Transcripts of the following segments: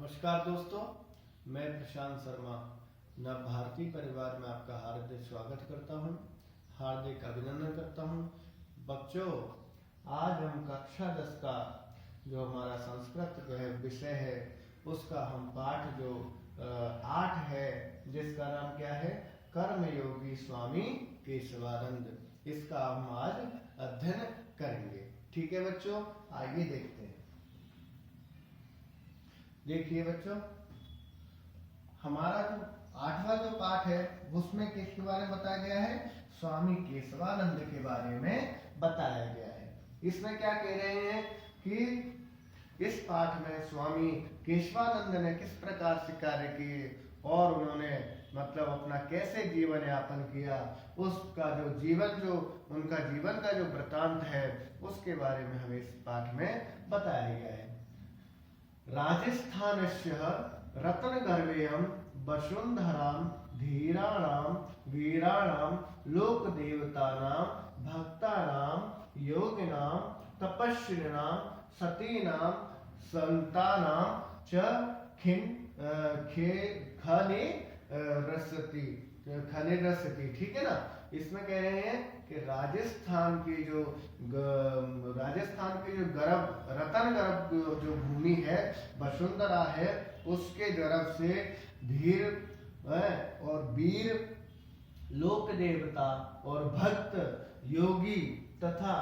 नमस्कार दोस्तों, मैं प्रशांत शर्मा नव भारती परिवार में आपका हार्दिक स्वागत करता हूं, हार्दिक अभिनंदन करता हूं। बच्चों, आज हम कक्षा 10 का जो हमारा संस्कृत विषय है उसका हम पाठ जो 8 है, जिसका नाम क्या है, कर्मयोगी स्वामी केशवानंद, इसका हम आज अध्ययन करेंगे। ठीक है बच्चों, आइए देखते हैं। देखिए बच्चों, हमारा जो 8वां जो पाठ है उसमें किसके बारे में बताया गया है, स्वामी केशवानंद के बारे में बताया गया है। इसमें क्या कह रहे हैं कि इस पाठ में स्वामी केशवानंद ने किस प्रकार से कार्य किए और उन्होंने मतलब अपना कैसे जीवन यापन किया, उसका जो उनका जीवन का जो वृतांत है उसके बारे में हमें इस पाठ में बताया गया है। राजस्थानस्य रत्नगर्भेयं वसुन्धरां धीराणां वीराणां लोकदेवतानां भक्तानां योगिनां तपस्विनां सतीनां संतानां च खने रसती। ठीक है ना। इसमें कह रहे हैं कि राजस्थान की जो गर्भ रतन गर्भ जो भूमि है, वसुंधरा है, उसके गर्भ से धीर और वीर, लोक देवता और भक्त, योगी तथा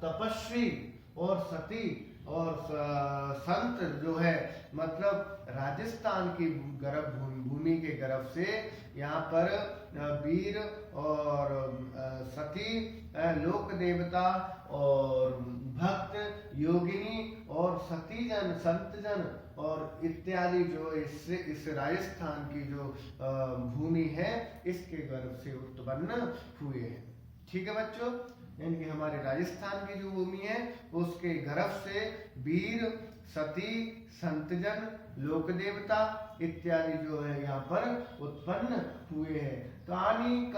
तपस्वी और सती और संत जो है, मतलब राजस्थान की गर्भ भूमि के गर्भ से यहाँ पर वीर और सती, लोक देवता और भक्त, योगिनी और सतीजन, संतजन और इत्यादि जो इस राजस्थान की जो भूमि है इसके गर्भ से उत्पन्न हुए हैं। ठीक है बच्चों, यानी हमारे राजस्थान की जो भूमि है उसके गर्भ से वीर, सती, संतजन, लोक देवता इत्यादि जो है यहाँ पर उत्पन्न हुए हैं। कानी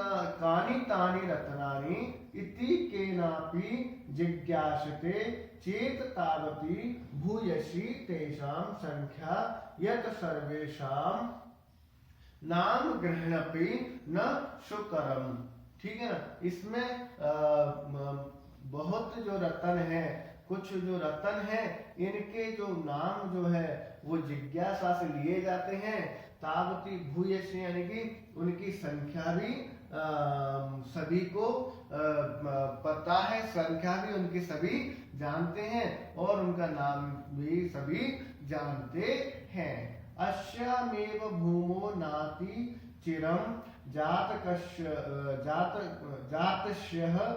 तानी रत्नानि इति केनापि जिज्ञासते चेत तावती भूयसी तेषां संख्या यत सर्वेषां नाम ग्रहणपि न सुकरम। ठीक है ना। इसमें बहुत जो रत्न है, कुछ जो रत्न है, इनके जो नाम जो है वो जिज्ञासा से लिए जाते हैं। तावती भूयसी, यानी कि उनकी संख्या भी सभी को पता है, संख्या भी उनकी सभी जानते हैं और उनका नाम भी सभी जानते हैं। अस्यामेव भूमो नाति चिरम जातस्यः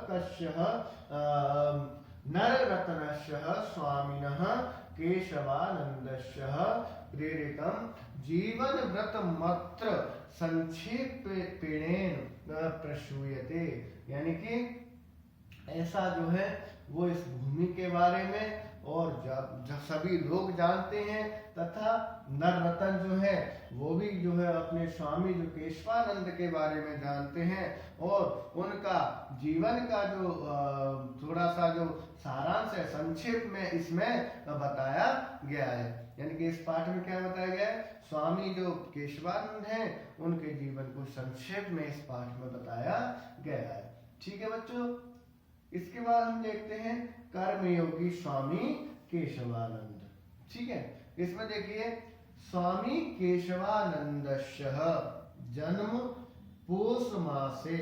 कस्यः नररत्नस्यः स्वामिनः केशवानन्दस्यः प्रेरितं जीवन व्रतमत्र संक्षेपेण प्रसूयते। यानी कि ऐसा जो है वो इस भूमि के बारे में और जब सभी लोग जानते हैं, तथा नर रतन जो है वो भी जो है अपने स्वामी जो केशवानंद के बारे में जानते हैं और उनका जीवन का जो थोड़ा सा जो सारांश है, संक्षेप में इसमें बताया गया है। यानी कि इस पाठ में क्या बताया गया है, स्वामी जो केशवानंद हैं उनके जीवन को संक्षेप में इस पाठ में बताया गया है। ठीक है बच्चों, इसके बाद हम देखते हैं कर्मयोगी स्वामी केशवानंद। ठीक है, इसमें देखिए, स्वामी केशवानंदस्यः जन्म पौष मासे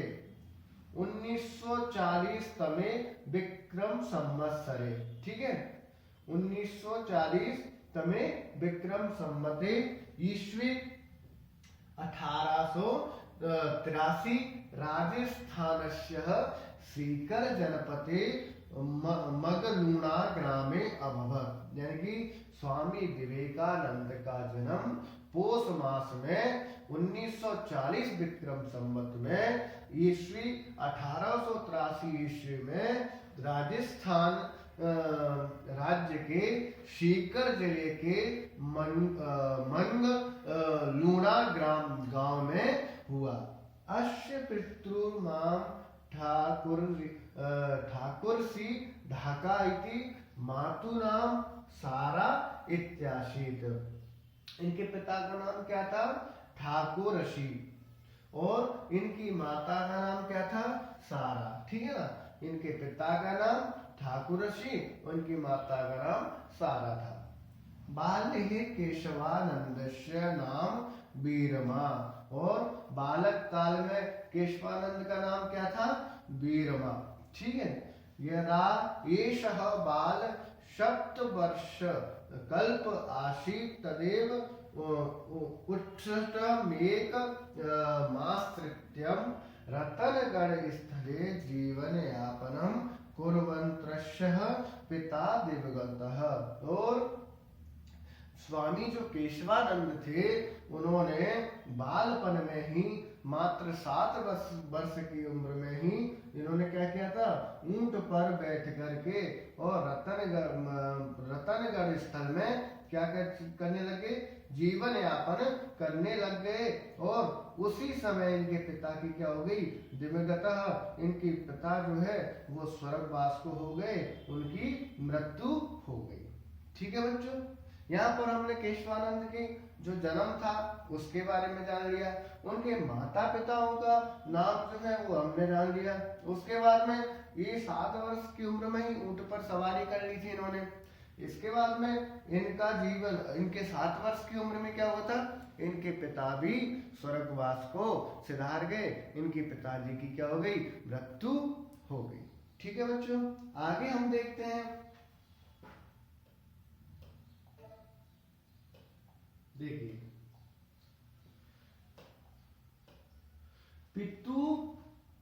1940 तमे विक्रम संवत्सरे। ठीक है, 1940 तमे विक्रम संवते ईस्वी 1883 राजस्थानस्यः सीकर जनपदे मगलूणा ग्रामे अभवत्। यानी कि स्वामी विवेकानंद का जन्म पौष मास में 1940 विक्रम संवत में ईस्वी 1883 ईस्वी में राजस्थान राज्य के सीकर जिले के मंगलूणा गांव में हुआ। अस्य पितृमाम ठाकुर सी ढाका इति मातुनाम सारा इत्यासीत। इनके पिता का नाम क्या था? ठाकुर ऋषि। और इनकी माता का नाम क्या था? सारा। ठीक है ना, इनके पिता का नाम ठाकुर ऋषि और इनकी माता का नाम सारा था। बाल्ये केशवानंदस्य नाम वीरमा। और बालक काल में केशवानंद का नाम क्या था? वीरमा। ठीक है, यदा एषः बाल सप्तवर्ष कल्प आसीत् तदेव उत्समेक मास्तृत्यं रतनगढ़ स्थले जीवन यापनम कुर्वन्तः पिता दिवंगतः। और स्वामी जो केशवानंद थे, उन्होंने बालपन में ही मात्र 7 वर्ष की उम्र में ही इन्होंने क्या किया था? ऊंट पर बैठ करके और रतनगढ़ स्थल में क्या करने लगे? जीवन यापन करने लग गए। और उसी समय इनके पिता की क्या हो गई? दिवंगतः, इनके पिता जो है वो स्वर्गवास को हो गए, उनकी मृत्यु हो गई। ठीक है बच्चों, यहाँ पर हमने केशवानंद के जो जन्म था उसके बारे में जान लिया, उनके माता पिताओं का नाम जो है वो हमने जान लिया। उसके बाद में ये 7 वर्ष की उम्र में ही ऊंट पर सवारी कर ली थी इन्होंने। इसके बाद में इनका जीवन, इनके 7 वर्ष की उम्र में क्या हुआ था? इनके पिता भी स्वर्गवास को सिधार गए, इनके पिताजी की क्या हो गई? मृत्यु हो गई। ठीक है बच्चों, आगे हम देखते हैं। देखिए, पितु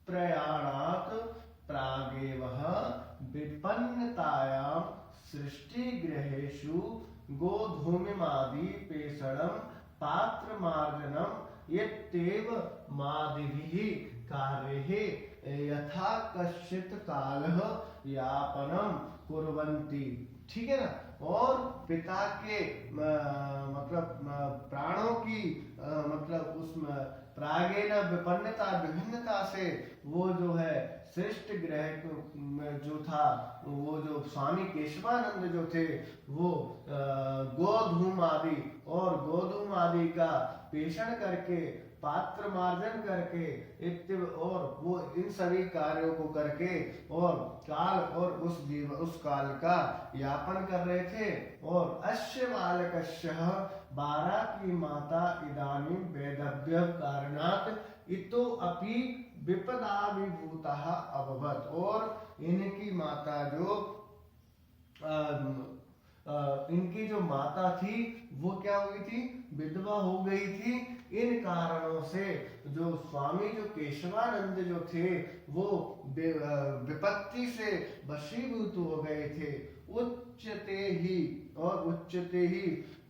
प्रयाणात् प्रागेव विपन्नतायां सृष्टिगृहेषु गोधूमिमादि पेषणं पात्रमार्जनम् इत्येव मादिभिः कार्यैः यथा कश्चित् कालः यापनं कुर्वन्ति। ठीक है ना, और पिता के मतलब प्राणों की मतलब उसमें प्रागेन विपन्नता, विभिन्नता से वो जो है श्रेष्ठ ग्रह में जो था, वो जो स्वामी केशवानंद जो थे वो गोधूम आदि और गोधूम आदि का पेषण करके, पात्र मार्जन करके और वो इन सभी कार्यों को करके और काल और उस काल का यापन कर रहे थे। और अश्य बालकस्य 12 की माता इदानीं वैधव्य कारणात् इतो अपि विपदा विभूतः अभवत्। और इनकी माता जो इनकी जो माता थी वो क्या हुई थी? विधवा हो गई थी। इन कारणों से जो स्वामी जो केशवानंद जो थे वो विपत्ति से वशीभूत हो गए थे। उच्चते ही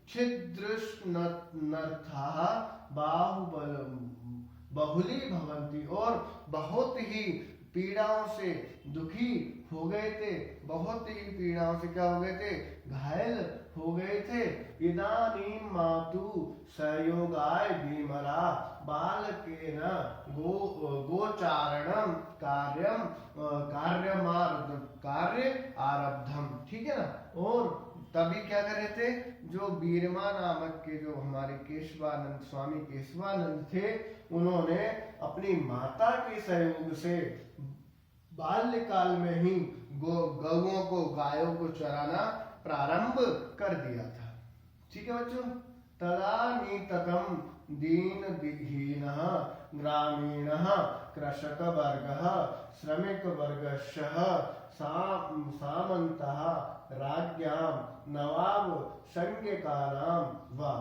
छिद्रनर्थाः बाहुबल बहुली भवंती। और बहुत ही पीड़ाओं से दुखी हो गए थे, बहुत ही पीड़ाओं से क्या हो गए थे? घायल हो गए थे। इदानीं मातु संयोगाय भीमरा बालकेन गोचारणम कार्य आरब्धम। ठीक है ना, और तभी क्या कर रहे थे? जो बीरमा नामक के जो हमारे केशवानंद, स्वामी केशवानंद थे, उन्होंने अपनी माता के सहयोग से बाल्यकाल में ही गौओं को, गायों को चराना प्रारंभ कर दिया था। ठीक है बच्चों, तदानीतकं दीनहीनः ग्रामीणः कृषक वर्गः श्रमिक वर्गस्य सामन्तः राज्ञां नवाब संज्ञकानां वा।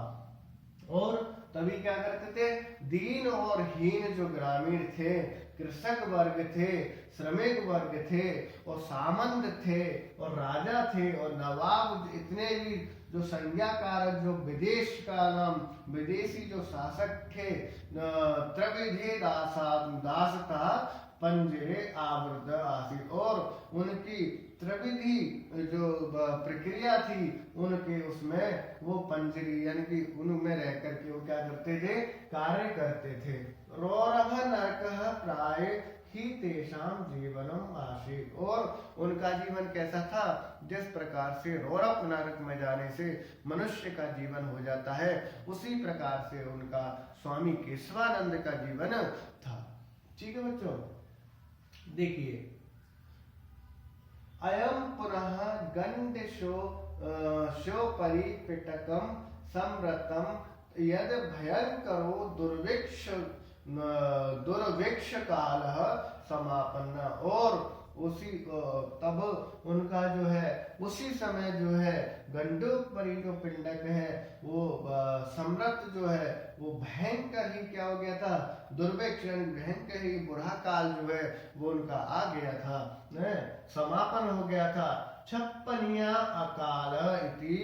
और तभी क्या करते थे? दीन और हीन जो ग्रामीण थे, कृषक वर्ग थे, श्रमिक वर्ग थे और सामंत थे और राजा थे और नवाब, इतने भी जो संज्ञा कारक जो विदेश का नाम, विदेशी जो शासक थे, त्रिविधे दासता पंजरे आवृत आसी। और उनकी त्रिविधि जो प्रक्रिया थी उनके, उसमें वो पंजरी यानी कि उनमें रह करके वो क्या करते थे? कार्य करते थे। रौरभ नरकः प्राय ही तेषाम जीवनम आसीत्, और उनका जीवन कैसा था, जिस प्रकार से रौरव नरक में जाने से मनुष्य का जीवन हो जाता है, उसी प्रकार से उनका स्वामी केशवानंद का जीवन था। ठीक है बच्चों, देखिए अयम पुनः गंडशो शो परिपिटकम समृतम यद भयंकरो दुर्भिक्ष काल समापन्न, और उसी तब उनका जो है उसी समय जो है गंडोपरी जो पिंडक है वो सम्रत जो है वो भयंकर ही क्या हो गया था, दुर्भिक्ष भयंकर ही बुरा काल जो है वो उनका आ गया था, समापन हो गया था। छप्पनिया अकाल इति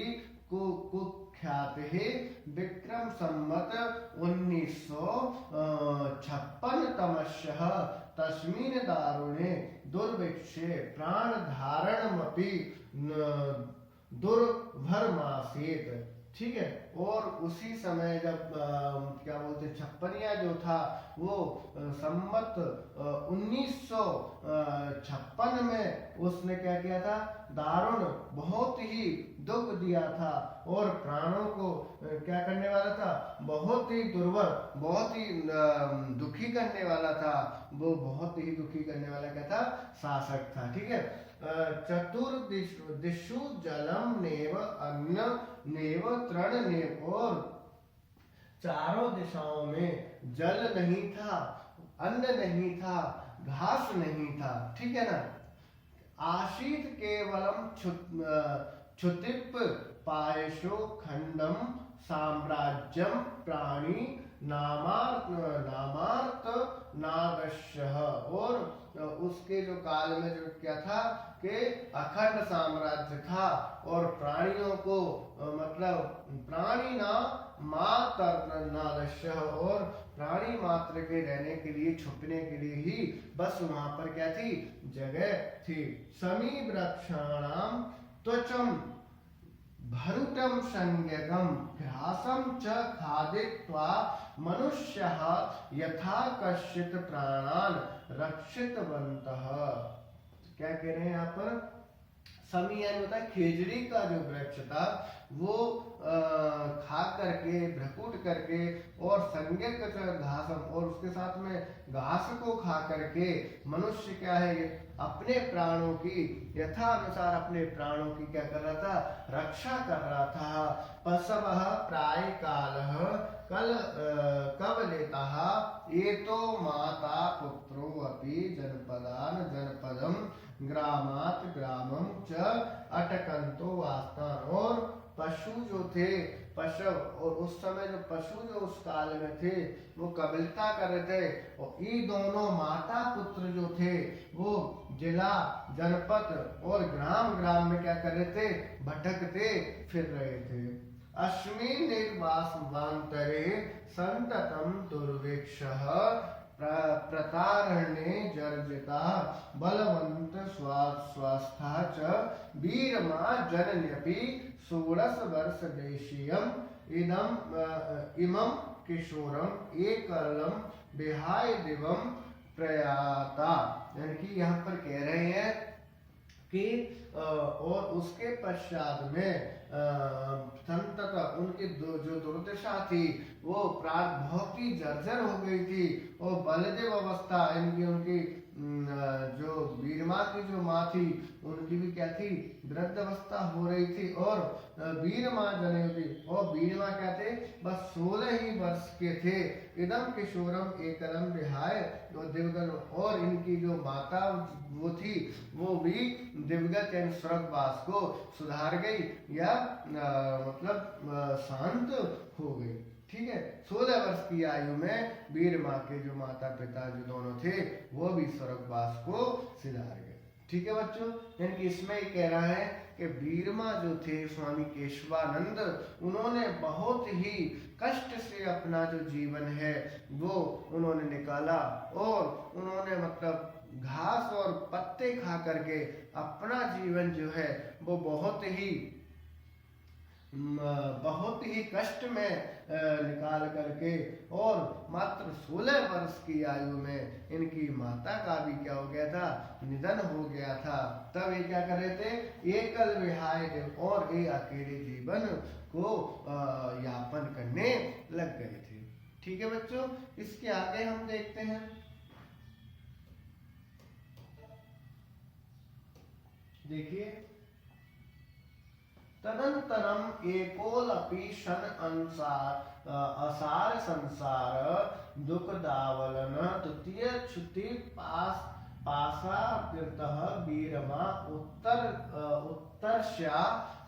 कुख्यात है विक्रम संवत 1956 तमस्यः तस्मिन् दारुणे दुर्भिक्षे प्राण धारणमपि दुर्भरमासीत्। ठीक है, और उसी समय जब क्या बोलते छप्पनिया जो था वो संवत 1956 में उसने क्या किया था, दारुण बहुत ही दुख दिया था, और प्राणों को क्या करने वाला था, बहुत ही दुर्बल, बहुत ही दुखी करने वाला था, वो बहुत ही दुखी करने वाला क्या था, शासक था। ठीक है, चतुर्दिशु जलम नेव अन्न नेव तृण नेव, और चारों दिशाओं में जल नहीं था, अन्न नहीं था, घास नहीं था। ठीक है ना, आशीत केवलम क्षुतिप पायशो खंडम साम्राज्यम प्राणी नामार्थ नागश्यः, और उसके जो काल में जो क्या था कि अखंड साम्राज्य था, और प्राणियों को मतलब प्राणी ना मात्र नागश्यः, और प्राणी मात्र के रहने के लिए, छुपने के लिए ही बस वहां पर क्या थी, जगह थी। समी वृक्षाणाम त्वचम भरुटम संज्ञकम घ्रासम च खादित्वा मनुष्यः यथा कश्चित् प्राणान रक्षितवन्तः। क्या कह रहे हैं यहाँ पर, समी यानी होता है खेजड़ी का जो वृक्ष था वो खा करके, भ्रकुट करके, और संज्ञक घासम, और उसके साथ में घास को खा करके मनुष्य क्या है, अपने प्राणों की यथा अनुसार अपने प्राणों की क्या कर रहा था, रक्षा कर रहा था। पशवः प्राय कालः कब लेता ये तो माता पुत्रो अपि जनपदान जनपदम ग्रामात ग्रामम च अटकंतो वास्तान, और पशु जो थे, पशु, और उस समय जो पशु जो उस काल में थे वो कबीलता कर रहे थे, और ये दोनों माता पुत्र जो थे वो जिला, जनपद और ग्राम ग्राम में क्या कर रहे थे, भटकते फिर रहे थे। अस्मिन् निर्वासवान्तरे संततम दुर्भिक्षः प्रतारणे जर्जिता बलवंत स्वास्था च वीरमा जनन्यपि 16 वर्ष देशीयम इमं किशोरम एकलम विहाय दिवम प्रयाता। यानी कि यहाँ पर कह रहे हैं कि और उसके पश्चात में संतत उनकी जो दुर्दशा थी वो प्राण बहुत ही जर्जर हो गई थी, और बलदेव अवस्था इनकी उनकी जो वीरमा की जो माँ थी उनकी भी क्या थी, वृद्ध अवस्था हो रही थी, और वीरमा जनेवी, और वीरमा क्या थे, बस 16 ही वर्ष के थे। इदम किशोरम एकलम विहाय दिवगत, और इनकी जो माता वो थी वो भी दिवगत यानी स्वर्गवास को सुधार गई, या मतलब शांत हो गई। ठीक है, 16 वर्ष की आयु में वीर माँ के जो माता पिता जो दोनों थे वो भी स्वर्गवास को सुधार गए। ठीक है बच्चों, यानी कि इसमें ही कह रहा है कि वीरमा जो थे स्वामी केशवानंद, उन्होंने बहुत ही कष्ट से अपना जो जीवन है वो उन्होंने निकाला, और उन्होंने मतलब घास और पत्ते खा करके अपना जीवन जो है वो बहुत ही बहुत ही कष्ट में निकाल करके, और मात्र 16 वर्ष की आयु में इनकी माता का भी क्या हो गया था, निधन हो गया था। तब ये क्या कर रहे थे, एकल विहाय और ये अकेले जीवन को यापन करने लग गए थे। ठीक है बच्चों, इसके आगे हम देखते हैं। देखिए, तदंतरम एकोलपि शन असार संसार दुख दावलन तृतीय क्षुति पासा कृतः वीरमा उत्तरस्या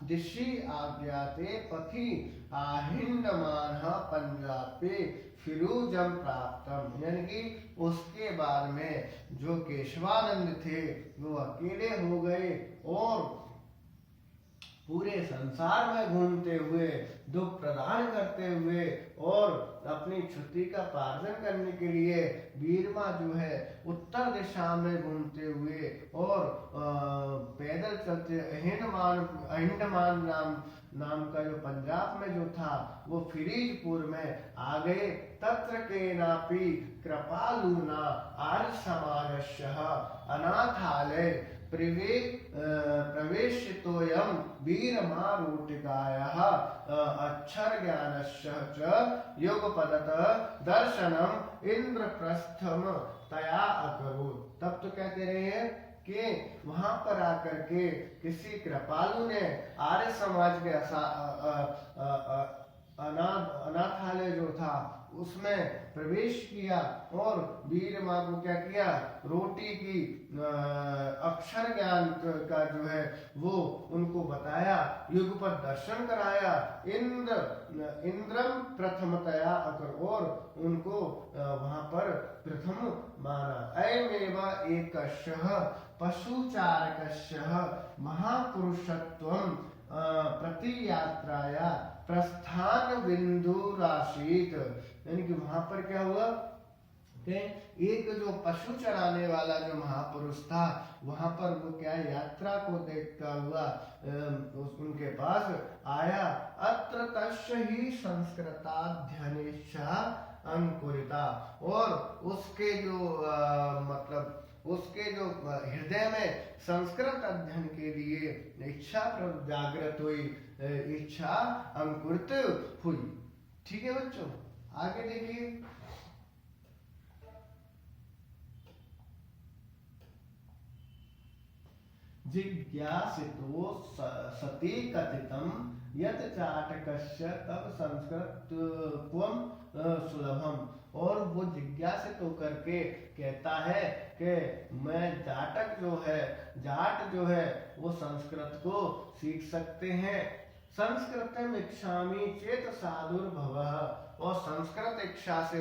दिशि आज्ञाते पथि आहिंडमान पंजाबे फिरूजम प्राप्तम। यानी कि उसके बाद में जो केशवानंद थे वो अकेले हो गए और पूरे संसार में घूमते हुए, दुख प्रदान करते हुए और अपनी क्षति का पार्जन करने के लिए वीरमा जो है उत्तर दिशा में घूमते हुए और पैदल चलते अहिंडमान नाम का जो पंजाब में जो था वो फिरीजपुर में आ गए। तत्र के नापी कृपालुना आर्य समाजस्य अनाथालय प्रवेशितोऽयं वीरमारोटिकायाः अक्षरज्ञानस्य च युगपदत दर्शनम इंद्रप्रस्थम तया अकरोत्। तब तो क्या कह रहे हैं कि वहां पर आकर के किसी कृपालु ने आर्य समाज के अनाथालय जो था उसमें प्रवेश किया और वीर माँ को क्या किया, रोटी की अक्षर ज्ञान का जो है वो उनको बताया, युगपद दर्शन कराया, इंद्रम प्रथमतया अकर और उनको वहां पर प्रथम माना। अयमेव एकशः पशुचारकस्य महापुरुषत्वं प्रति यात्राया प्रस्थान बिंदु राशित। यानी कि वहां पर क्या हुआ कि एक जो पशु चराने वाला जो महापुरुष था वहां पर वो क्या यात्रा को देखता हुआ उनके पास आया। अत्र तस्य ही संस्कृताध्ययनेच्छा अंकुरिता। और उसके जो मतलब उसके जो हृदय में संस्कृत अध्ययन के लिए इच्छा जागृत हुई, इच्छा अंकुरित हुई। ठीक है बच्चों, आगे देखिए। जिज्ञासितो सति कथितम यत् चाटकस्य तब संस्कृतत्वं सुलभम। और वो जिज्ञासित होकर के कहता है कि मैं जाट जो है वो संस्कृत को सीख सकते हैं। संस्कृतम इच्छामि चेत साधुर्भवः। और संस्कृत इच्छा से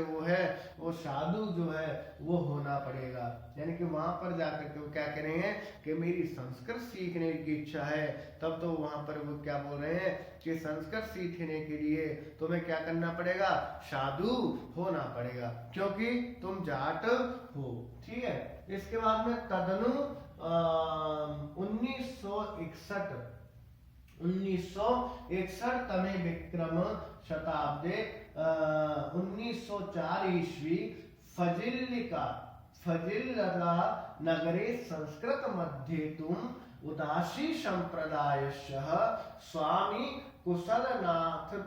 वो साधु जो है वो होना पड़ेगा। यानी कि वहां पर जाकर के वो क्या कह रहे हैं कि मेरी संस्कृत सीखने की इच्छा है। तब तो वहां पर वो क्या बोल रहे हैं कि संस्कृत सीखने के लिए तुम्हें क्या करना पड़ेगा, साधु होना पड़ेगा, क्योंकि तुम जाट हो। ठीक है, इसके बाद में तदनु 1961 तमे विक्रम शताब्दे 1904 ईस्वी फजिल्ला नगरे संस्कृत मध्ये तुम उदासी संप्रदायस्य स्वामी कुशलदासस्य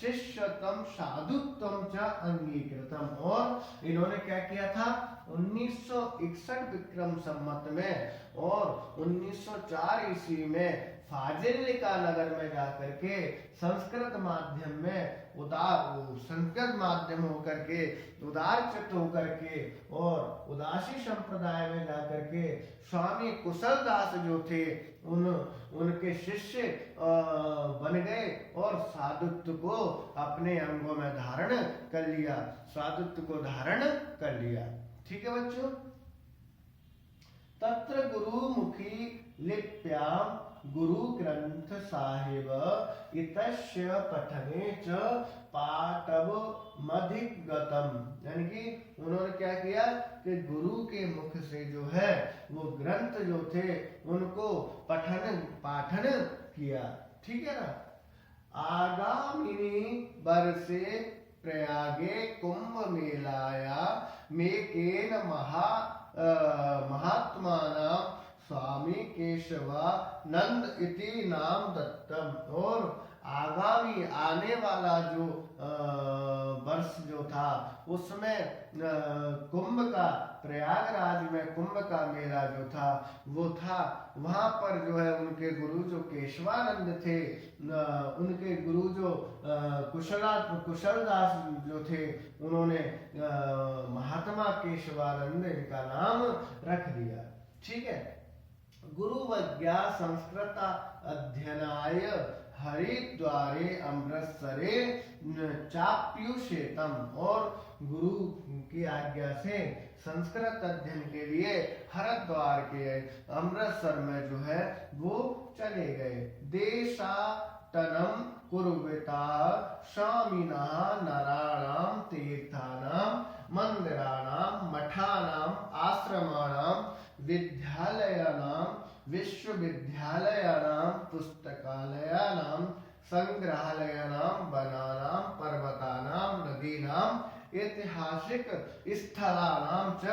शिष्यत्वं साधुत्वं च अंगीकृतम। और इन्होंने क्या किया था 1961 विक्रम संवत में और 1904 ईस्वी में फाजिल्का नगर में जाकर के संस्कृत माध्यम होकर के उदार चित्त होकर के और उदासी संप्रदाय में जाकर के स्वामी कुशलदास जो थे उनके शिष्य बन गए और साधुत्व को अपने अंगों में धारण कर लिया, साधुत्व को धारण कर लिया। ठीक है बच्चों, तत्र गुरुमुखी लिप्याम गुरु ग्रंथ साहिब इतस्य पठने च पाटवमधिगतम्, यानी कि उन्होंने क्या किया कि गुरु के मुख से जो है वो ग्रंथ जो थे उनको पाठन किया। ठीक है ना। आगामिनी वर्षे प्रयागे कुंभ मेलाया मेकेन महात्माना स्वामी केशवानंद इति नाम दत्तम। और आगामी आने वाला जो वर्ष जो था उसमें कुंभ का, प्रयागराज में कुंभ का मेला जो था वो था, वहां पर जो है उनके गुरु जो केशवानंद थे, उनके गुरु जो कुशलदास जो थे, उन्होंने महात्मा केशवानंद इनका नाम रख दिया। ठीक है। गुरु वज्ञा संस्कृत अध्ययनाय हरिद्वारे अमृतसरे चाप्युषेतम। और गुरु की आज्ञा से संस्कृत अध्ययन के लिए हरिद्वार के अमृतसर में जो है वो चले गए। देशाटनम कुर्वता स्वामिना नराणाम तीर्थानाम मंदिराणाम मठानाम आश्रमाणाम विद्यालयानां विश्वविद्यालयानां पुस्तकालयानां संग्रहालयानां वनानां पर्वतानां नदीनां ऐतिहासिक स्थलानां च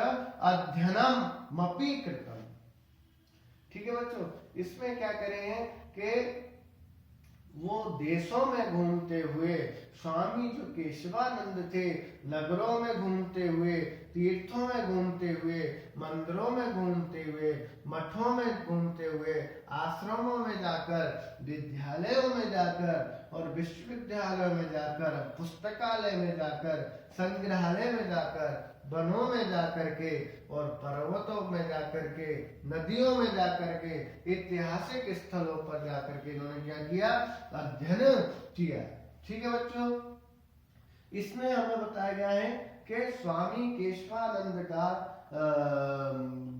अध्ययनमपि कृतम्। ठीक है बच्चों, इसमें क्या करे हैं कि वो देशों में घूमते हुए, स्वामी जो केशवानंद थे नगरों में घूमते हुए, तीर्थों में घूमते हुए, मंदिरों में घूमते हुए, मठों में घूमते हुए, आश्रमों में जाकर, विद्यालयों में जाकर और विश्वविद्यालयों में जाकर, पुस्तकालय में जाकर, संग्रहालय में जाकर, वनों में जाकर के और पर्वतों में जाकर के, नदियों में जाकर के, ऐतिहासिक स्थलों पर जाकर के इन्होंने क्या किया? अध्ययन किया। ठीक है बच्चों, इसमें हमें बताया गया है कि स्वामी केशवानंद का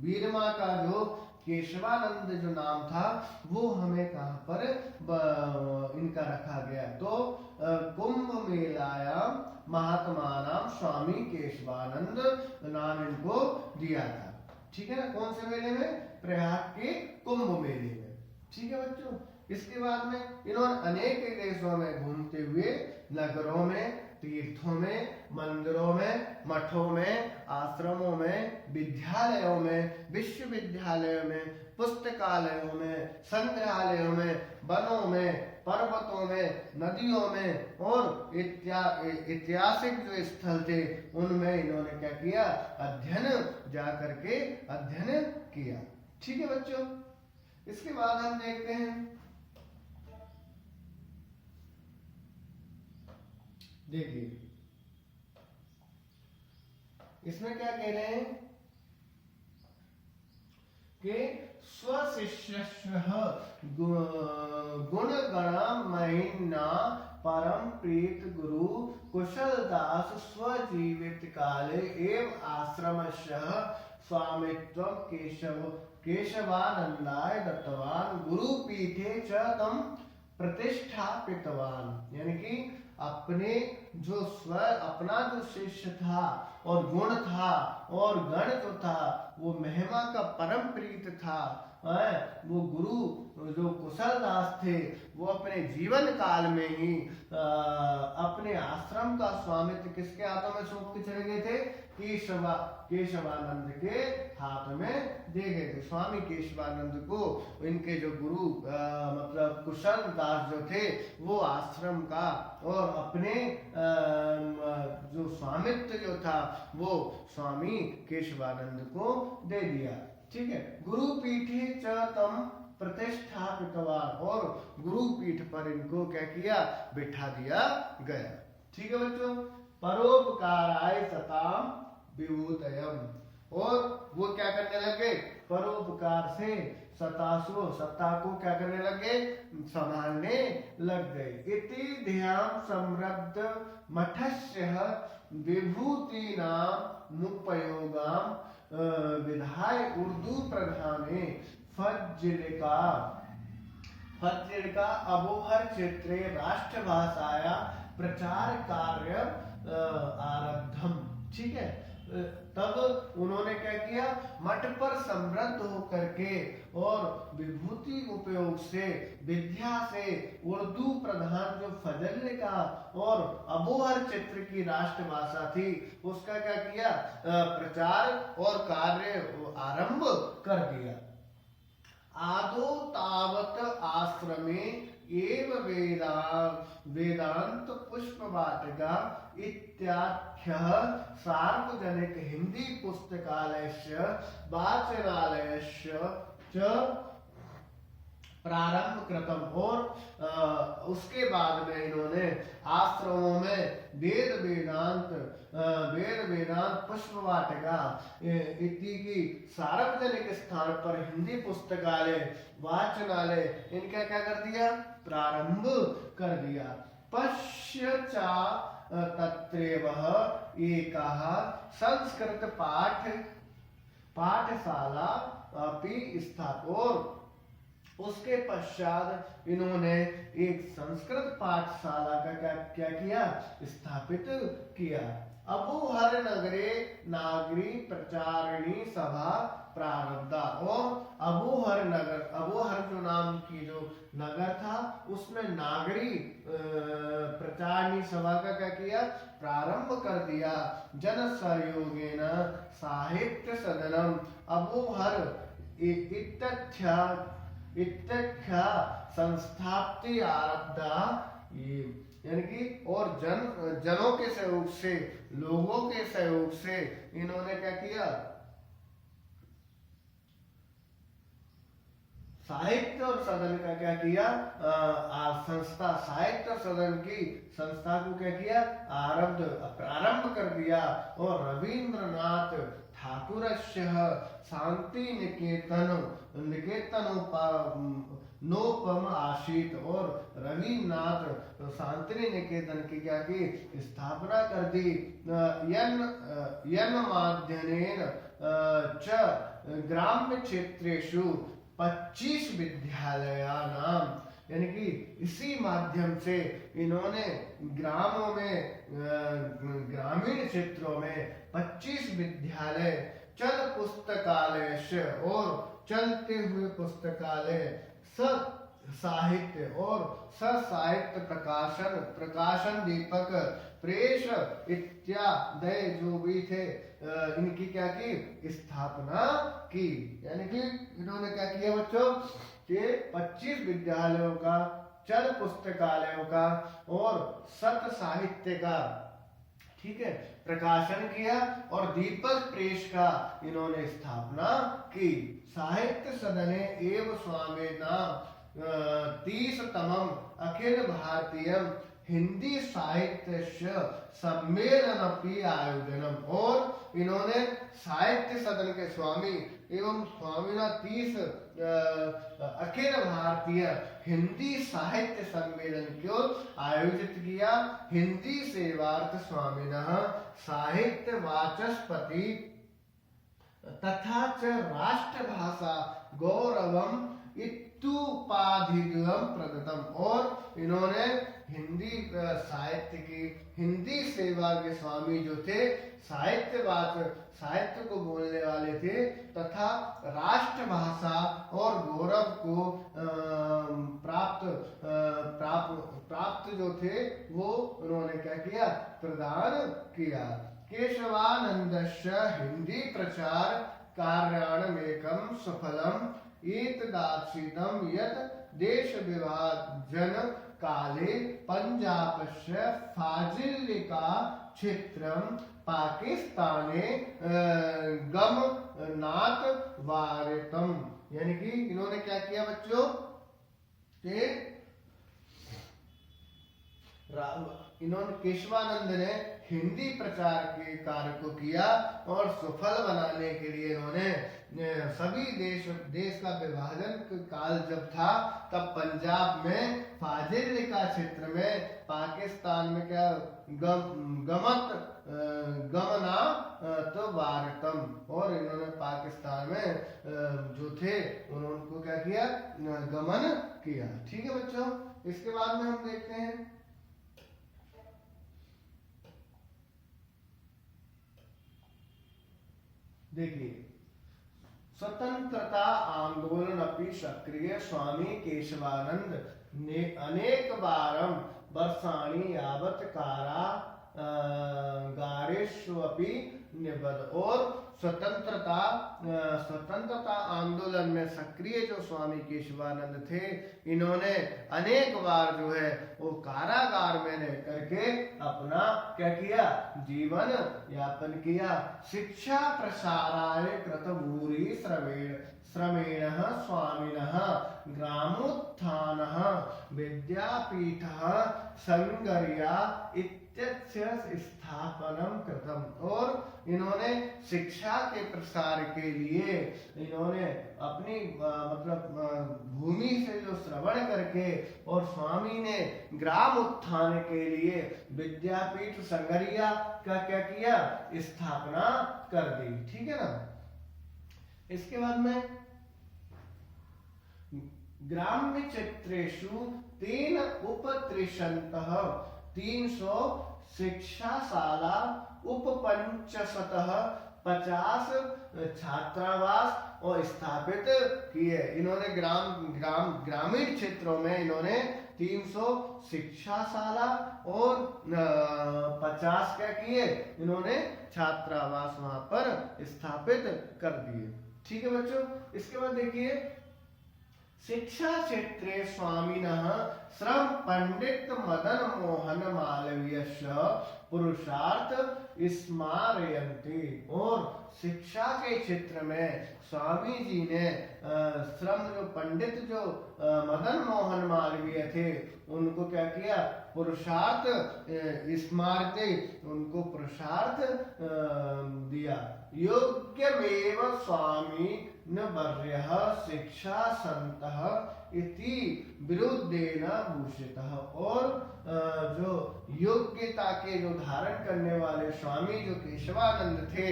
बीरमा का जो केशवानंद जो नाम था वो हमें कहाँ पर इनका रखा गया? तो कुंभ मेलाया महात्मा नाम स्वामी केशवानंद नाम इनको दिया था। ठीक है ना। कौन से मेले में? प्रयाग के कुंभ मेले में। ठीक है बच्चों। इसके बाद में इन्होंने अनेक देशों में घूमते हुए, नगरों में, तीर्थों में, मंदिरों में, मठों में, आश्रमों में, विद्यालयों में, विश्वविद्यालयों में, पुस्तकालयों में, संग्रहालयों में, वनों में, पर्वतों में, नदियों में और ऐतिहासिक जो स्थल थे उनमें इन्होंने क्या किया? अध्ययन जा करके अध्ययन किया। ठीक है बच्चों। इसके बाद हम देखते हैं, देखिए इसमें क्या कह रहे हैं कि स्वशिष्यः गुणगणमहिम्ना परम प्रीत गुरु कुशलदास स्वजीवित काले एव आश्रमस्य स्वामित्वं केशवानंदाय दत्तवान गुरुपीठे च तं प्रतिष्ठापितवान। यानी कि अपने जो अपना जो शिष्य था और गुण था और गण जो था वो महिमा का परम प्रीत था, वो गुरु जो कुशलदास थे वो अपने जीवन काल में ही अपने आश्रम का स्वामित्व किसके हाथों में सौंप के चले गए थे? केशवानंद के हाथ में दे गए थे। स्वामी केशवानंद को इनके जो गुरु मतलब कुशलदास जो थे वो आश्रम का और अपने जो स्वामित्व जो था वो स्वामी केशवानंद को दे दिया। ठीक है। गुरुपीठे च तं प्रतिष्ठापितवान, और गुरुपीठ पर इनको क्या किया? बिठा दिया गया। ठीक है बच्चों। परोपकाराय सताम विभूतयम्, और वो क्या करने लगे? परोपकार से सत्ता को क्या करने लगे? संभालने लग गए। इति ध्यान समृद्ध मठस्य विभूतिनामुपयोगाम विधाय उर्दू प्रधाने फज्जिलिका फतेड़ का अबोहर क्षेत्रे राष्ट्रभाषाया प्रचार कार्य आरब्धम। ठीक है, तब उन्होंने क्या किया, मठ पर समृद्ध होकर के और विभूति उपयोग से, विद्या से उर्दू प्रधान जो फजल का और अबोहर क्षेत्र की राष्ट्रभाषा थी उसका क्या किया, प्रचार और कार्य आरंभ कर दिया। आदो तावत आश्रमे एव वेदांत पुष्प वाटिका इत्याख्यः सार्वजनिक हिंदी पुस्तकालयस्य वाचनालयस्य च प्रारंभ कृतम। और उसके बाद में इन्होंने आश्रमों में वेद वेदांत पुष्प वाटिका इत्यादि की सार्वजनिक स्थान पर हिंदी पुस्तकालय वाचनालय इनका क्या कर दिया, प्रारंभ कर दिया। पश्चा तत्रैवः एकः संस्कृत पाठशाला अपि स्थापित। और उसके पश्चात इन्होंने एक संस्कृत पाठशाला का क्या किया, स्थापित किया। अबोहर नगरे नागरी प्रचारिणी सभा प्रारब्धा। और अबोहर नगर, अबोहर जो नाम की जो नगर था उसमें नागरी प्रचारिणी सभा का क्या किया, प्रारंभ कर दिया। जन सहयोगेन साहित्य सदनम अबोहर इत्याख्या संस्थाप्ति आरब्धा। यानी कि और जनों के सहयोग से, लोगों के सहयोग से इन्होंने क्या किया, साहित्य और सदन का क्या किया, संस्था, साहित्य और सदन की संस्था को क्या किया, प्रारंभ कर दिया। और रवींद्रनाथ ठाकुर शांति नोपम आशीत। और रवीन्द्रनाथ शांति निकेतन की क्या की स्थापना कर दी। यन माध्यमेन च ग्राम्य क्षेत्रेषु 25 विद्यालयानाम। यानी कि इसी माध्यम से इन्होंने ग्रामों में, ग्रामीण क्षेत्रों में 25 विद्यालय, चल पुस्तकालय और चलते हुए पुस्तकालय, साहित्य और साहित्य प्रकाशन दीपक प्रेस इत्यादि जो भी थे इनकी क्या की स्थापना की। यानी कि इन्होंने क्या किया बच्चों, कि 25 विद्यालयों का, चल पुस्तकालयों का और सत साहित्य का, ठीक है, प्रकाशन किया। और दीपक प्रेस का इन्होंने स्थापना की। साहित्य सदने एवं स्वामिना 30तमम अखिल भारतीय हिंदी साहित्य सम्मेलन आयोजनम। और इन्होंने साहित्य सदन के स्वामी एवं स्वामिना 30 अखिल भारतीय हिंदी साहित्य सम्मेलन को आयोजित किया। हिंदी सेवार्थ स्वामिना साहित्य वाचस्पति तथा च राष्ट्रभाषा गौरवम इत्युपाधिगम प्रदत्तम। और इन्होंने हिंदी साहित्य की, हिंदी सेवा के स्वामी जो थे, साहित्य को बोलने वाले थे तथा राष्ट्रभाषा और गौरव को प्राप्त जो थे वो उन्होंने क्या किया, प्रदान किया। केशवानंदस्य हिंदी प्रचार कार्याणमेकं सफलम एतदाचितं यत् देश विभाजन काले पंजाबस्य फाजिल्का क्षेत्रं पाकिस्ताने गमनात् वारितम। यानी कि इन्होंने क्या किया बच्चों, कि इन्होंने केशवानंद ने हिंदी प्रचार के कार्य को किया और सफल बनाने के लिए इन्होंने सभी देश का विभाजन काल जब था तब पंजाब में फाजिल्का क्षेत्र में पाकिस्तान में क्या गमना तो वारतम और इन्होंने पाकिस्तान में जो थे उनको क्या किया, गमन किया। ठीक है बच्चों, इसके बाद में हम देखते हैं देखिए स्वतंत्रता आंदोलन अपनी सक्रिय स्वामी केशवानंद ने अनेक बारम वर्षाणि यावत कारागारेष्वपि निबद्ध और स्वतंत्रता आंदोलन में सक्रिय जो स्वामी केशवानंद थे इन्होंने अनेक बार जो है वो कारागार में रह करके अपना क्या किया, जीवन यापन किया। शिक्षा प्रसाराय कृत भूरि श्रमेण स्वामिनः ग्रामोत्थानः विद्यापीठः संगर्या स्थापनम कृतम और इन्होंने शिक्षा के प्रसार के लिए इन्होंने अपनी भूमि से जो श्रवण करके और स्वामी ने ग्राम उत्थान के लिए विद्यापीठ संगरिया का क्या किया, स्थापना कर दी। ठीक है ना। इसके बाद में ग्राम्य क्षेत्रेषु 3 उपत्रिशन्तः 300 शिक्षाशाला उपपंचशतः 50 छात्रावास और स्थापित किए। इन्होंने ग्रामीण क्षेत्रों में इन्होंने 300 शिक्षाशाला और 50 क्या किए, इन्होंने छात्रावास वहां पर स्थापित कर दिए। ठीक है बच्चों, इसके बाद देखिए शिक्षा क्षेत्रे स्वामिनः श्रम पंडित मदन मोहन मालवीयस्य पुरुषार्थ स्मारयन्ति और शिक्षा के क्षेत्र में स्वामी जी ने श्रम जो पंडित जो मदन मोहन मालवीय थे उनको क्या किया, पुरुषार्थ स्मारते उनको पुरुषार्थ दिया। योग्यमेव स्वामी न वर्यः शिक्षा संतः इति विरुद्धेन भूषितः और जो योग्यता के जो धारण करने वाले स्वामी जो केशवानंद थे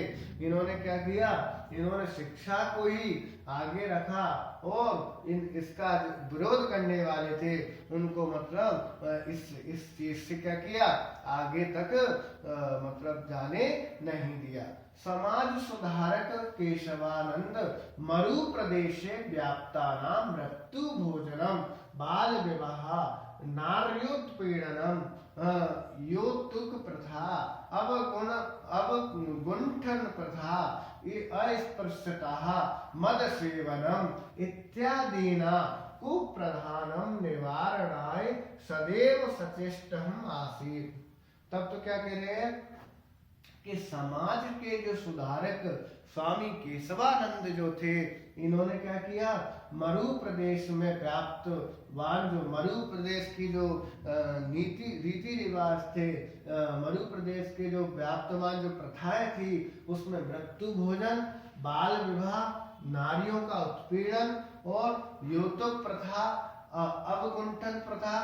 इन्होंने क्या किया, इन्होंने शिक्षा को ही आगे रखा और इसका विरोध करने वाले थे उनको इस चीज से क्या किया, आगे तक जाने नहीं दिया। समाज सुधारक केशवानंद मरु प्रदेशे व्याप्तानां मृत्यु भोजनम बाल विवाह नार्योत्पीड़नम यौतुक प्रथा अवगुंठन प्रथा अस्पृश्यता मद सेवनम इत्यादीना कुप्रधानम निवारणाय सदैव सचेष्टम आसीत्। तब तो क्या कह रहे हैं कि समाज के जो सुधारक स्वामी केशवानंद जो थे इन्होंने क्या किया, मरु प्रदेश में व्याप्त वान जो मरु प्रदेश की जो रीति रिवाज थे, मरु प्रदेश के जो व्याप्तवान जो प्रथाएं थी उसमें मृत्यु भोजन, बाल विवाह, नारियों का उत्पीड़न और यौतुक प्रथा, अवगुंठन प्रथा,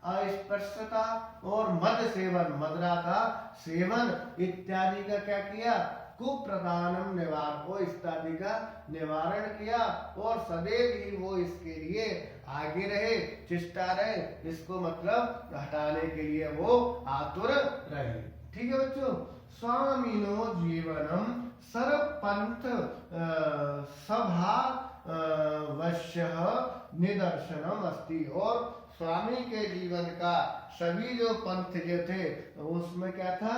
अस्पृश्यता और मद सेवन, मदरा का सेवन इत्यादि का क्या किया, कुप्रदानम निवारण वो इत्यादि का निवारण किया और सदैव ही वो इसके लिए आगे रहे, चेष्टा रहे, इसको हटाने के लिए वो आतुर रहे। ठीक है बच्चों, स्वामिनो जीवनम सरपंथ सभा वश्यः निदर्शनम अस्ति और स्वामी के जीवन का सभी जो पंथ जो थे उसमें क्या था,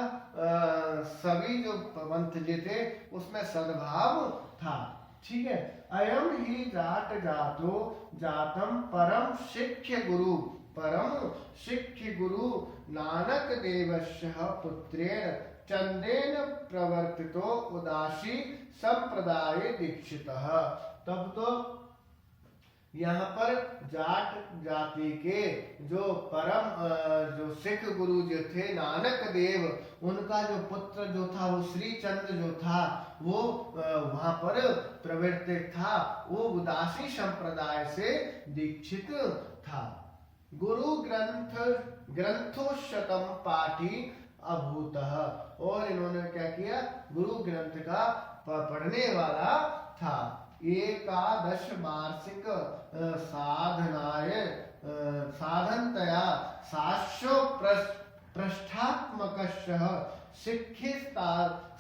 सभी जो पंथ जो थे उसमें सद्भाव था। ठीक है, अयम ही जाट जातो जातम परम शिक्ष्य गुरु नानक देवस्य पुत्रेण चंदेन प्रवर्तितो उदासी संप्रदाय दीक्षितः। तब तो यहाँ पर जाट जाति के जो जो सिख गुरु जो थे नानक देव, उनका जो पुत्र जो था वो श्री चंद जो था वो वहां पर प्रवर्तित था, वो उदासी संप्रदाय से दीक्षित था। गुरु ग्रंथोशतम पाठी अभूतः, और इन्होंने क्या किया, गुरु ग्रंथ का पढ़ने वाला था। एकादश वार्षिक साधनाय साधनतया साश्यो पृष्ठात्मकस्य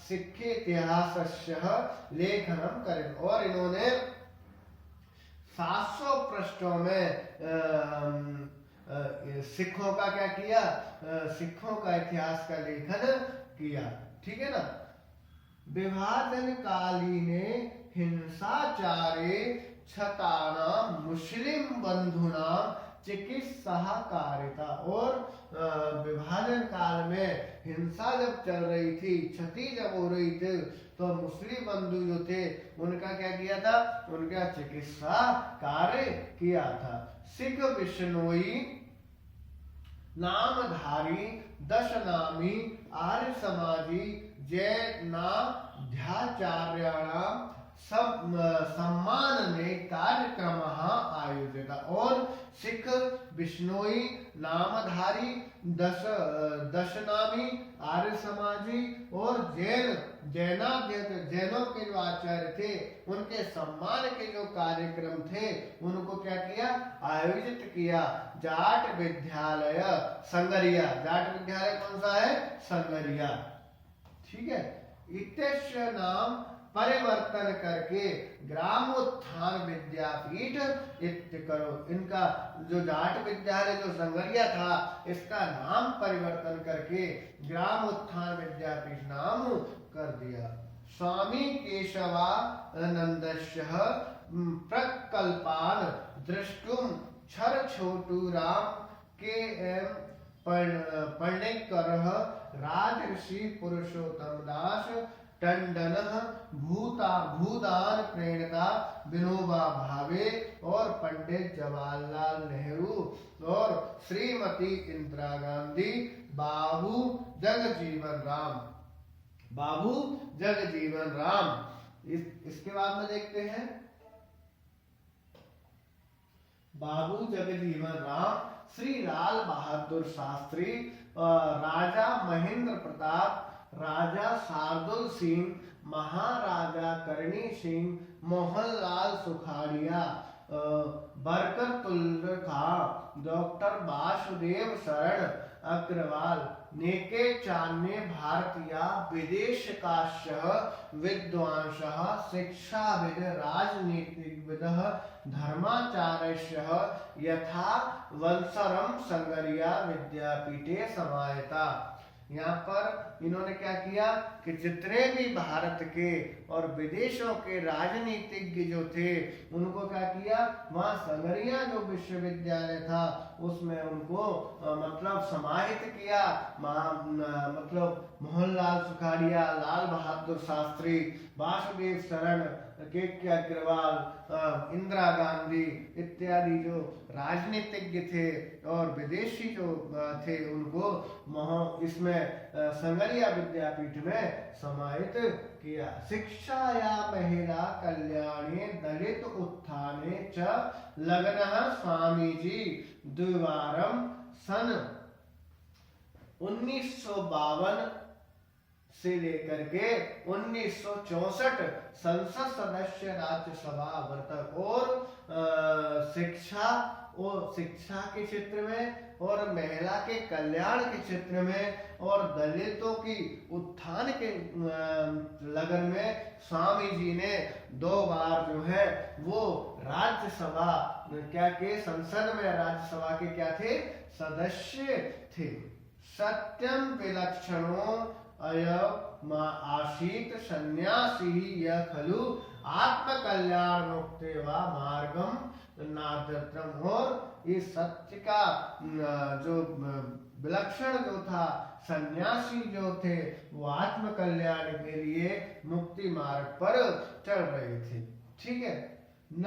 सिक्खेतिहासस्य लेखनम करें, और इन्होंने 700 पृष्ठों में सिखों का क्या किया, सिखों का इतिहास का लेखन किया। ठीक है ना। विभाजन कालीने हिंसाचारे छतानाम मुस्लिम बंधुनाम चिकित्सा कारिता, और विभाजन काल में हिंसा जब चल रही थी, क्षति जब हो रही थी, तो मुस्लिम बंधु जो थे उनका क्या किया था, उनका चिकित्सा कार्य किया था। सिख विष्णोई नामधारी 10 नामी आर्य समाजी जैनाध्याचार्याणाम सम्मान में कार्यक्रम आयोजित, और सिख विष्णोई नामधारी 10 नामी आर्य समाजी और जैनों के जो आचार्य थे उनके सम्मान के जो कार्यक्रम थे उनको क्या किया, आयोजित किया। जाट विद्यालय संगरिया, जाट विद्यालय कौन सा है, संगरिया। ठीक है। इत्यस्य नाम परिवर्तन करके ग्रामोत्थान विद्यापीठ इत्य करो, इनका जो जाट विद्यालय जो संगरिया था इसका नाम परिवर्तन करके ग्रामोत्थान विद्यापीठ नाम कर दिया। स्वामी केशवानंदस्य प्रकल्पान दृष्टुम छर छोटू राम के पर्णिकर राजऋषि पुरुषोत्तम दास टंडन भूदान प्रेरणता विनोबा भावे और पंडित जवाहरलाल नेहरू और श्रीमती इंदिरा गांधी बाबू जगजीवन राम। इसके बाद में देखते हैं बाबू जगजीवन राम, श्री लाल बहादुर शास्त्री, राजा महेंद्र प्रताप, राजा शार्दुल सिंह, महाराजा करणी सिंह, मोहनलाल सुखाड़िया, बरकतुल्लाह खां, डॉक्टर वासुदेव शरण अग्रवाल, नेके चान्य भारतीया विदेशकाशः विद्वांसः शिक्षाविद राजनीतिविदः धर्माचार्यः यथा वंशरम संगरिया विद्यापीठे समायता। यहाँ पर इन्होंने क्या किया कि जितने भी भारत के और विदेशों के राजनीतिज्ञ जो थे उनको क्या किया, वहाँ संगरिया जो विश्वविद्यालय था उसमें उनको मतलब समाहित किया। मतलब मोहनलाल सुखाड़िया, लाल बहादुर शास्त्री, वासुदेव शरण, के अग्रवाल, इंदिरा गांधी इत्यादि जो राजनीतिज्ञ थे और विदेशी जो थे उनको इसमें संगरिया विद्यापीठ में समाहित किया। शिक्षा या महिला कल्याणे दलित उत्थाने च लगनः स्वामीजी द्विवारम सन 1952 से लेकर के 1964 संसद सदस्य राज्यसभा वर्तक और शिक्षा के क्षेत्र में और महिला के कल्याण के क्षेत्र में और दलितों की उत्थान के लगन में स्वामी जी ने 2 बार जो है वो राज्यसभा क्या के संसद में राज्यसभा के क्या थे, सदस्य थे। सत्यम विलक्षणों अय आशीत सन्यासी यह खलु आत्म कल्याण मुक्ति व मार्गम नादत्रम। और इस सत्य का जो विलक्षण जो था, सन्यासी जो थे वो आत्म कल्याण के लिए मुक्ति मार्ग पर चल रहे थे। ठीक है। न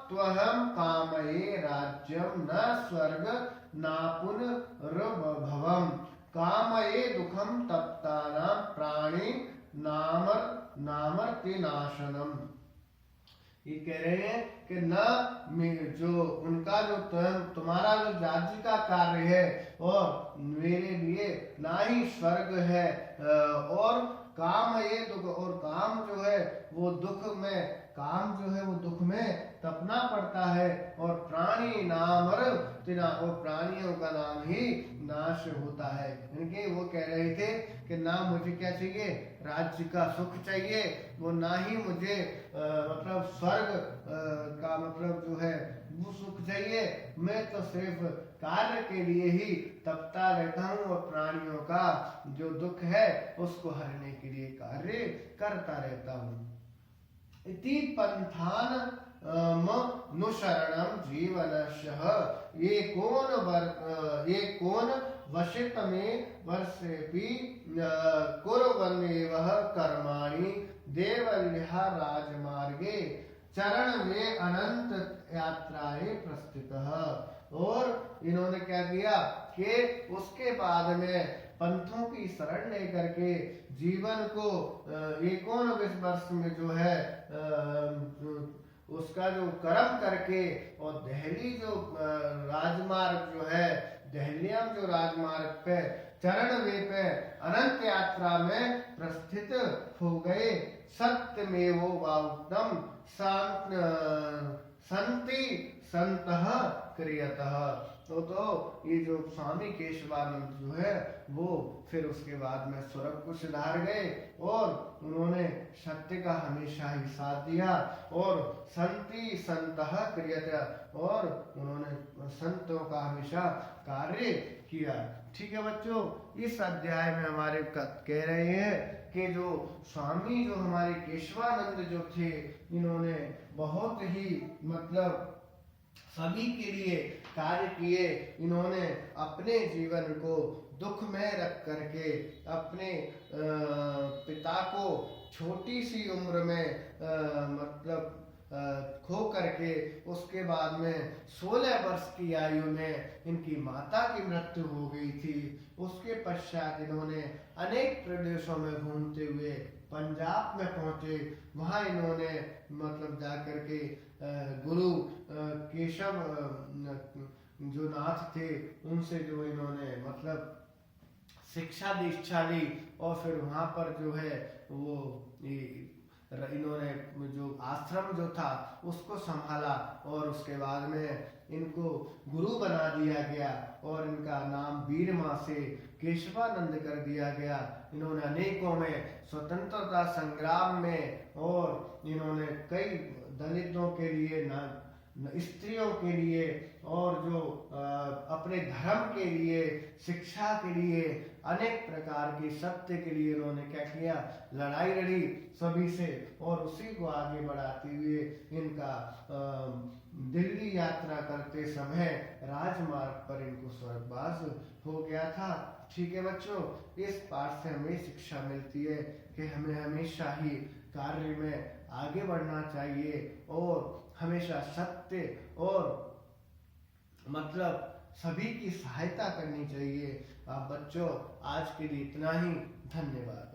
त्वहं कामये राज्यम न स्वर्ग नापुनर्भवम् कामये दुखम तप्तानां प्राणी नामर्ति नाशनम। ये कह रहे हैं कि न जो उनका जो तुम्हारा जो राज्य का कार्य है और मेरे लिए ना ही स्वर्ग है और काम ये दुख और काम जो है वो दुख में काम जो है वो दुख में तपना पड़ता है और प्राणी नामर तिना और प्राणियों का नाम ही नाश होता है। इनके वो कह रहे थे कि ना मुझे क्या चाहिए राज्य का सुख चाहिए वो ना ही मुझे मतलब स्वर्ग का मतलब जो है वो सुख चाहिए। मैं तो सिर्फ कार्य के लिए ही तपता रहता हूँ और प्राणियों का जो दुख है उसको हरने के लिए कार्य करता रहता हूँ। इति पंथान नुशरणं जीवनशः ये कौन वशित में वर्षेपि कुर्वन्नेव कर्माणि देवल्यः राजमार्गे चरण में अनंत यात्राएं प्रस्थित। और इन्होंने क्या किया कि उसके बाद में पंथों की शरण लेकर के जीवन को 19 वर्ष में जो है उसका जो कर्म करके और दिल्ली जो राजमार्ग जो है दिल्लियां जो राजमार्ग पे चरण वे पे अनंत यात्रा में प्रस्थित हो गए। सत्यमेवो वाक्तम संति संतः क्रियतः। तो ये जो स्वामी केशवानंद जो है वो फिर उसके बाद में स्वर्ग को सिधार गए और उन्होंने सत्य का हमेशा ही साथ दिया और संति संतः क्रियतः और उन्होंने संतों का हमेशा कार्य किया। ठीक है बच्चों, इस अध्याय में हमारे कह रहे हैं कि जो स्वामी जो हमारे केशवानंद जो थे इन्होंने बहुत ही मतलब सभी के लिए कार्य किए। इन्होंने अपने जीवन को दुख में रख करके अपने पिता को छोटी सी उम्र में मतलब खो करके उसके बाद में 16 वर्ष की आयु में इनकी माता की मृत्यु हो गई थी। उसके पश्चात इन्होंने अनेक प्रदेशों में घूमते हुए पंजाब में पहुंचे। वहां इन्होंने मतलब जाकर के गुरु केशव जो नाथ थे उनसे जो इन्होंने मतलब शिक्षा दीक्षा ली और फिर वहां पर जो है वो इन्होंने जो आश्रम जो था उसको संभाला और उसके बाद में इनको गुरु बना दिया गया और इनका नाम वीरमा से केशवानंद कर दिया गया। इन्होंने अनेकों में स्वतंत्रता संग्राम में और इन्होंने कई दलितों के लिए स्त्रियों के लिए और जो अपने धर्म के लिए शिक्षा के लिए अनेक प्रकार के सत्य के लिए इन्होंने क्या किया लड़ाई लड़ी सभी से और उसी को आगे बढ़ाते हुए इनका दिल्ली यात्रा करते समय राजमार्ग पर इनको स्वर्गवास हो गया था। ठीक है बच्चों, इस पाठ से हमें शिक्षा मिलती है कि हमें हमेशा ही कार्य में आगे बढ़ना चाहिए और हमेशा सत्य और मतलब सभी की सहायता करनी चाहिए। आप बच्चों आज के लिए इतना ही, धन्यवाद।